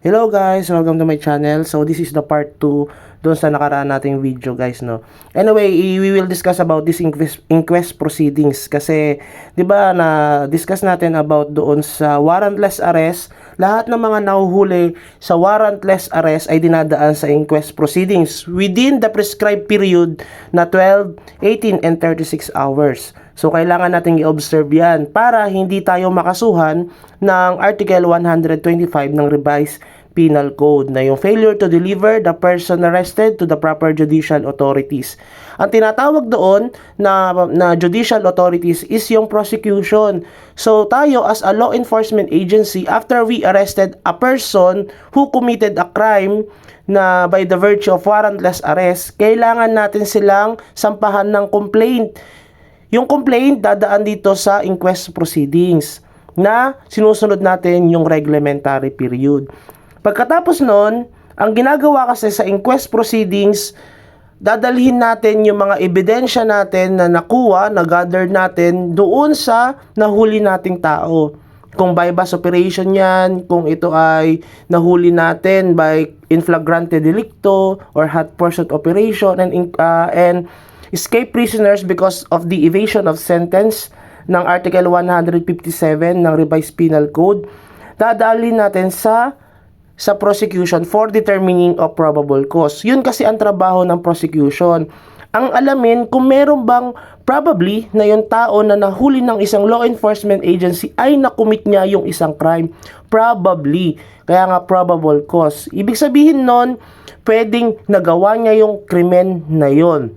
Hello guys, welcome to my channel. So this is the part 2 doon sa nakaraan nating video guys, no. Anyway, we will discuss about this inquest proceedings kasi 'di ba na discuss natin about doon sa warrantless arrest. Lahat ng mga nahuhuli sa warrantless arrest ay dinadaan sa inquest proceedings within the prescribed period na 12, 18 and 36 hours. So, kailangan natin i-observe yan para hindi tayo makasuhan ng Article 125 ng Revised Penal Code na yung failure to deliver the person arrested to the proper judicial authorities. Ang tinatawag doon na judicial authorities is yung prosecution. So, tayo as a law enforcement agency, after we arrested a person who committed a crime na by the virtue of warrantless arrest, kailangan natin silang sampahan ng complaint. Yung complaint dadaan dito sa inquest proceedings na sinusunod natin yung reglementary period. Pagkatapos nun, ang ginagawa kasi sa inquest proceedings, dadalhin natin yung mga ebidensya natin na nakuha, na-gather natin doon sa nahuli nating tao. Kung by bus operation yan, kung ito ay nahuli natin by in flagrante delicto or hot pursuit operation and escape prisoners because of the evasion of sentence ng Article 157 ng Revised Penal Code, dadalhin natin sa prosecution for determining of probable cause. Yun kasi ang trabaho ng prosecution. Ang alamin kung meron bang probably na yung tao na nahuli ng isang law enforcement agency ay nakumit niya yung isang crime. Probably. Kaya nga probable cause. Ibig sabihin nun, pwedeng nagawa niya yung krimen na yon.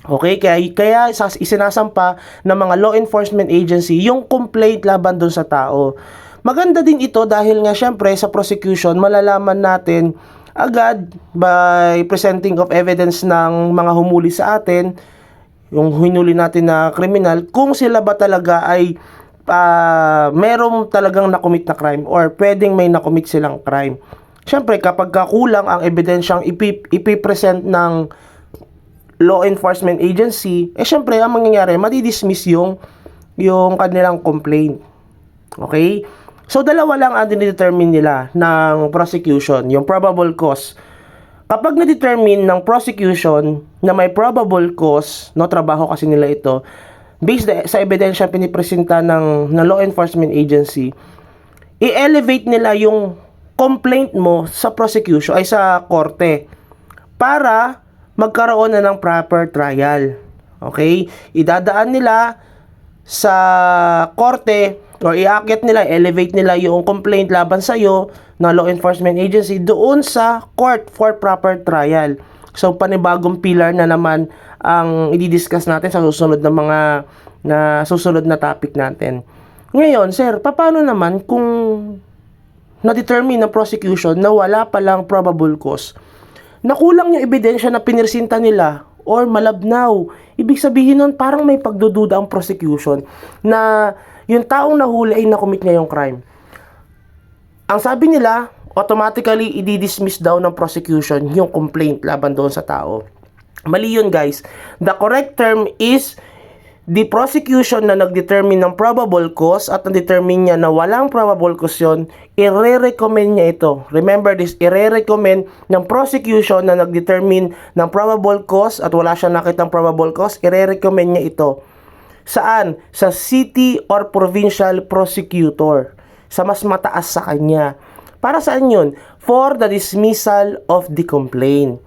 Okay, kaya isinasampa ng mga law enforcement agency yung complaint laban doon sa tao. Maganda din ito dahil nga syempre sa prosecution malalaman natin agad by presenting of evidence ng mga humuli sa atin, yung hinuli natin na kriminal, kung sila ba talaga ay merong talagang nakomit na crime or pwedeng may nakomit silang crime. Syempre kapag kulang ang ebidensyang ipipresent ng law enforcement agency, syempre ang mangyayari, madidismiss yung kanilang complaint. Okay? So, dalawa lang ang dinedetermine nila ng prosecution, yung probable cause. Kapag na-determine ng prosecution na may probable cause, no, trabaho kasi nila ito, based sa ebidensya pinipresenta ng law enforcement agency, i-elevate nila yung complaint mo sa prosecution, ay sa korte, para magkaroon na ng proper trial. Okay? Idadaan nila sa korte or iakyat nila, elevate nila yung complaint laban sa iyo ng law enforcement agency doon sa court for proper trial. So, panibagong pillar na naman ang i-discuss natin sa susunod na topic natin. Ngayon, sir, paano naman kung na-determine ng prosecution na wala palang probable cause? Nakulang yung ebidensya na pinirsinta nila or malabnaw. Ibig sabihin nun, parang may pagdududa ang prosecution na yung taong nahuli ay nakomit niya yung crime. Ang sabi nila, automatically i-dismiss daw ng prosecution yung complaint laban doon sa tao. Mali yun, guys. The correct term is the prosecution na nag-determine ng probable cause at na-determine niya na walang probable cause yun, i-recommend niya ito. Remember this, i-recommend ng prosecution na nag-determine ng probable cause at wala siyang nakitang probable cause, i-recommend niya ito. Saan? Sa city or provincial prosecutor. Sa mas mataas sa kanya. Para saan yun? For the dismissal of the complaint.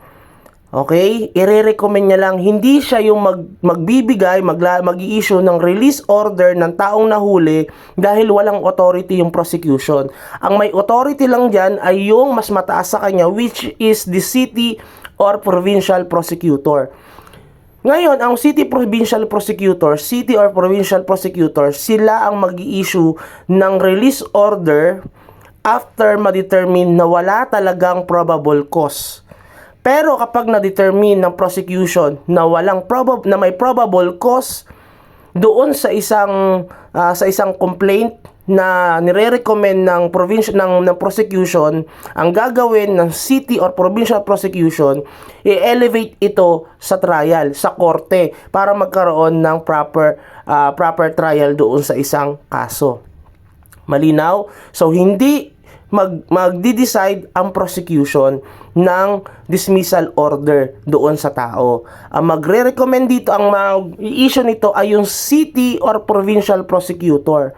Okay? I-recommend niya lang, hindi siya yung magbibigay, mag-i-issue ng release order ng taong nahuli dahil walang authority yung prosecution. Ang may authority lang dyan ay yung mas mataas sa kanya, which is the city or provincial prosecutor. Ngayon, ang city or provincial prosecutor, sila ang mag-i-issue ng release order after ma-determine na wala talagang probable cause. Pero kapag na-determine ng prosecution na may probable cause doon sa isang complaint na nire-recommend ng prosecution, ang gagawin ng city or provincial prosecution, i-elevate ito sa trial, sa korte, para magkaroon ng proper trial doon sa isang kaso. Malinaw? So, hindi magdi-decide ang prosecution ng dismissal order doon sa tao. Ang magre-recommend dito, ang mag-i-issue nito ay yung city or provincial prosecutor,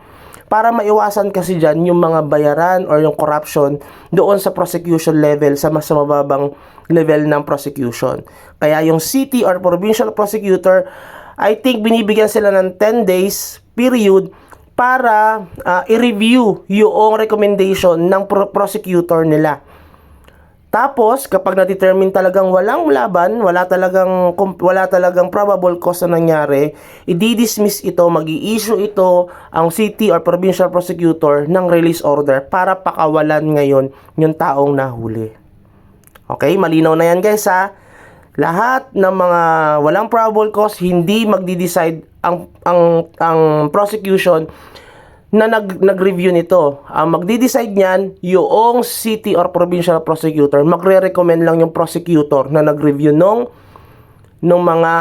para maiwasan kasi dyan yung mga bayaran or yung corruption doon sa prosecution level, sa mas mababang level ng prosecution. Kaya yung city or provincial prosecutor, I think binibigyan sila ng 10 days period para i-review yung recommendation ng prosecutor nila. Tapos, kapag na-determine talagang walang laban, wala talagang probable cause na nangyari, i-dismiss ito, mag-i-issue ito ang city or provincial prosecutor ng release order para pakawalan ngayon yung taong nahuli. Okay, malinaw na yan guys ha. Lahat ng mga walang probable cause, hindi magdi-decide ang prosecution na nag-review nito. Ang magdi-decide niyan, yung city or provincial prosecutor. Magre-recommend lang yung prosecutor na nag-review nung mga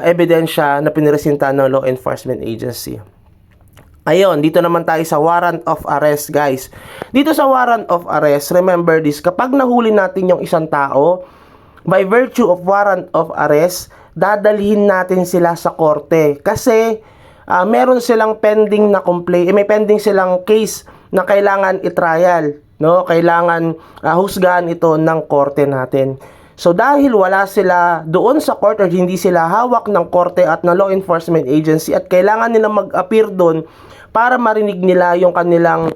ebidensya na piniresenta ng law enforcement agency. Ayun, dito naman tayo sa warrant of arrest, guys. Dito sa warrant of arrest, remember this, kapag nahuli natin yung isang tao, by virtue of warrant of arrest, dadalhin natin sila sa korte. Kasi meron silang pending na complaint, may pending silang case na kailangan i-trial, no? Kailangan husgahan ito ng korte natin. So dahil wala sila doon sa court or hindi sila hawak ng korte at ng law enforcement agency at kailangan nilang mag-appear doon para marinig nila yung kanilang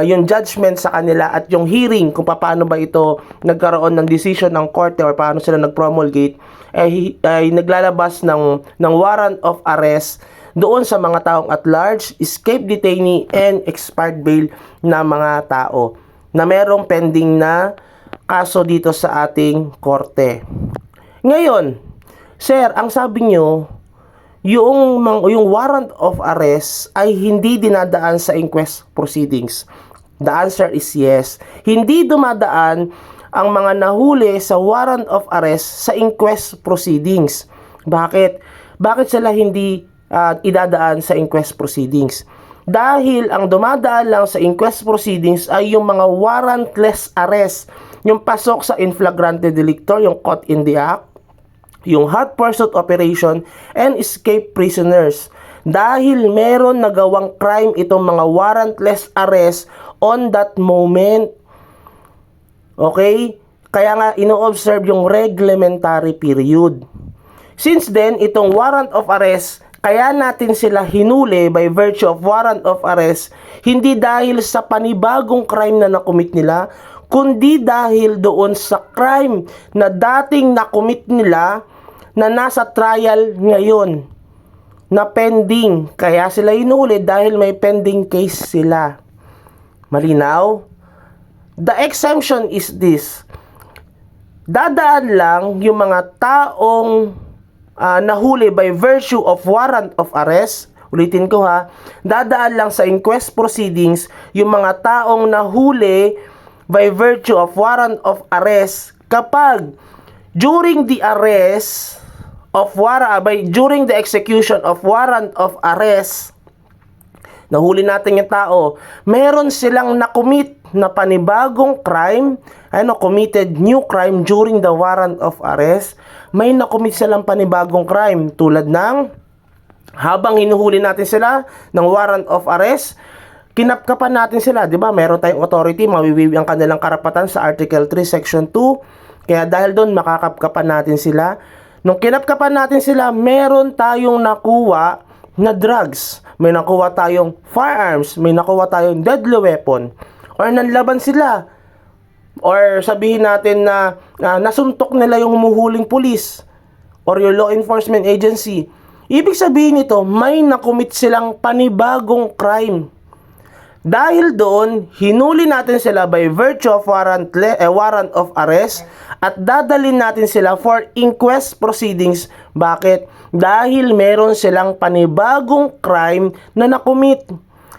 yung judgment sa kanila at yung hearing kung paano ba ito nagkaroon ng decision ng korte or paano sila nag-promulgate, ay naglalabas ng warrant of arrest doon sa mga taong at large, escape detainee, and expired bail na mga tao na merong pending na kaso dito sa ating korte. Ngayon, sir, ang sabi nyo, yung warrant of arrest ay hindi dinadaan sa inquest proceedings. The answer is yes. Hindi dumadaan ang mga nahuli sa warrant of arrest sa inquest proceedings. Bakit? Bakit sila hindi idadaan sa inquest proceedings? Dahil ang dumadaan lang sa inquest proceedings ay yung mga warrantless arrest, yung pasok sa in flagrante delicto, yung caught in the act, yung hot pursuit operation, and escape prisoners. Dahil meron nagawang crime itong mga warrantless arrest on that moment. Okay? Kaya nga ino-observe yung reglementary period. Since then, itong warrant of arrest, kaya natin sila hinuli by virtue of warrant of arrest, hindi dahil sa panibagong crime na nakumit nila, kundi dahil doon sa crime na dating nakumit nila na nasa trial ngayon, na pending. Kaya sila hinuli dahil may pending case sila. Malinaw? The exemption is this. Dadaan lang yung mga taong nahuli by virtue of warrant of arrest. Ulitin ko ha, dadaan lang sa inquest proceedings yung mga taong nahuli by virtue of warrant of arrest kapag during the execution of warrant of arrest, nahuli natin yung tao, meron silang nakumit na panibagong crime, committed new crime during the warrant of arrest. May nakumit silang panibagong crime tulad ng habang hinuhuli natin sila ng warrant of arrest, kinapkapan natin sila, di ba? Meron tayong authority, mawiwiwi ang kanilang karapatan sa Article 3, Section 2. Kaya dahil doon, makakapkapan natin sila. Nung kinapkapan natin sila, meron tayong nakuha na drugs. May nakuha tayong firearms, may nakuha tayong deadly weapon. Or nanlaban sila. Or sabihin natin na nasuntok nila yung humuhuling pulis or yung law enforcement agency. Ibig sabihin nito, may nakumit silang panibagong crime. Dahil doon, hinuli natin sila by virtue of warrant of arrest at dadalhin natin sila for inquest proceedings. Bakit? Dahil meron silang panibagong crime na nakumit.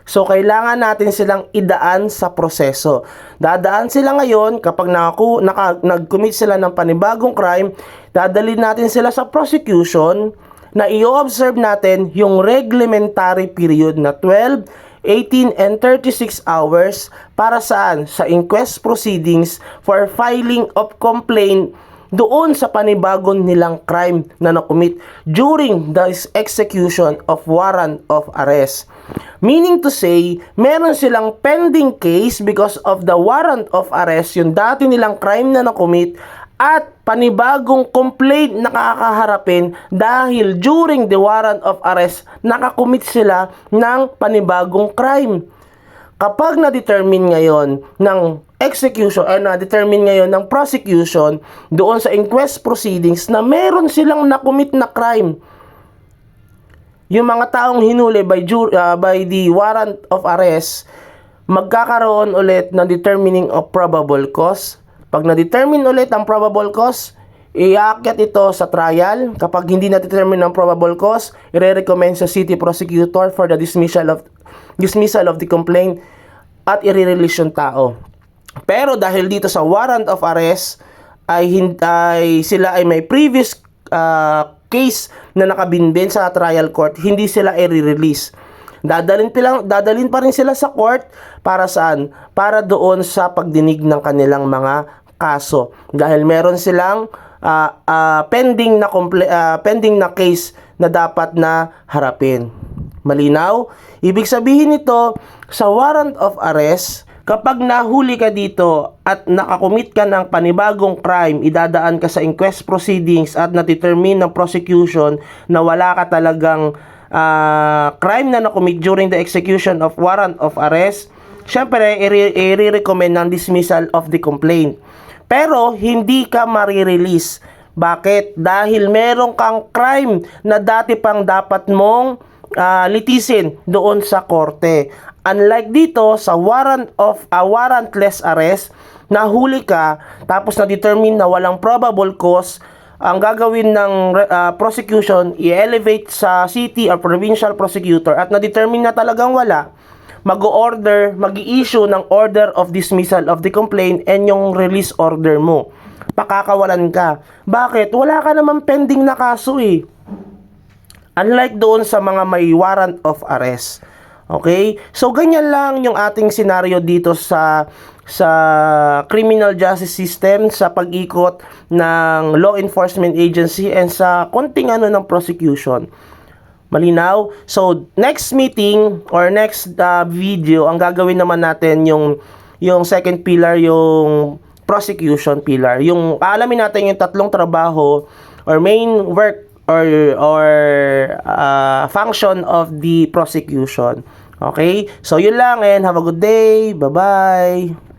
So, kailangan natin silang idaan sa proseso. Dadaan sila ngayon, kapag nag-commit sila ng panibagong crime, dadalhin natin sila sa prosecution na i-observe natin yung reglementary period na 12, 18 and 36 hours para saan? Sa inquest proceedings for filing of complaint doon sa panibagong nilang crime na nakumit during the execution of warrant of arrest. Meaning to say, meron silang pending case because of the warrant of arrest, yung dati nilang crime na nakumit, at panibagong complaint na kakaharapin dahil during the warrant of arrest, nakakumit sila ng panibagong crime. Kapag na-determine ngayon ng execution or na-determine ngayon ng prosecution doon sa inquest proceedings na meron silang nakumit na crime, yung mga taong hinuli by the warrant of arrest, magkakaroon ulit ng determining of probable cause. Pag na-determine ulit ang probable cause, iakyat ito sa trial. Kapag hindi na-determine ang probable cause, i-recommend sa city prosecutor for the dismissal of the complaint at i-release yung tao. Pero dahil dito sa warrant of arrest sila ay may previous case na nakabinbin sa trial court, hindi sila i-release. Dadalhin pa rin sila sa court para saan? Para doon sa pagdinig ng kanilang mga kaso. Dahil meron silang pending na case na dapat na harapin. Malinaw? Ibig sabihin nito, sa warrant of arrest, kapag nahuli ka dito at nakakumit ka ng panibagong crime, idadaan ka sa inquest proceedings at na-determine ng prosecution na wala ka talagang crime na nakumit during the execution of warrant of arrest, syempre, i-recommend ng dismissal of the complaint. Pero, hindi ka marirelease. Bakit? Dahil meron kang crime na dati pang dapat mong litisin doon sa korte. Unlike dito, sa warrantless arrest, nahuli ka, tapos na-determine na walang probable cause, ang gagawin ng prosecution, i-elevate sa city or provincial prosecutor at na-determine na talagang wala, mag-i-issue ng order of dismissal of the complaint and yung release order mo. Pakakawalan ka. Bakit? Wala ka naman pending na kaso eh. Unlike doon sa mga may warrant of arrest. Okay? So, ganyan lang yung ating senaryo dito sa criminal justice system, sa pag-ikot ng law enforcement agency and sa konting ng prosecution. Malinaw? So, next meeting or next video, ang gagawin naman natin yung second pillar, yung prosecution pillar. Yung aalamin natin yung tatlong trabaho or main work or function of the prosecution. Okay? So, yun lang and have a good day. Bye-bye!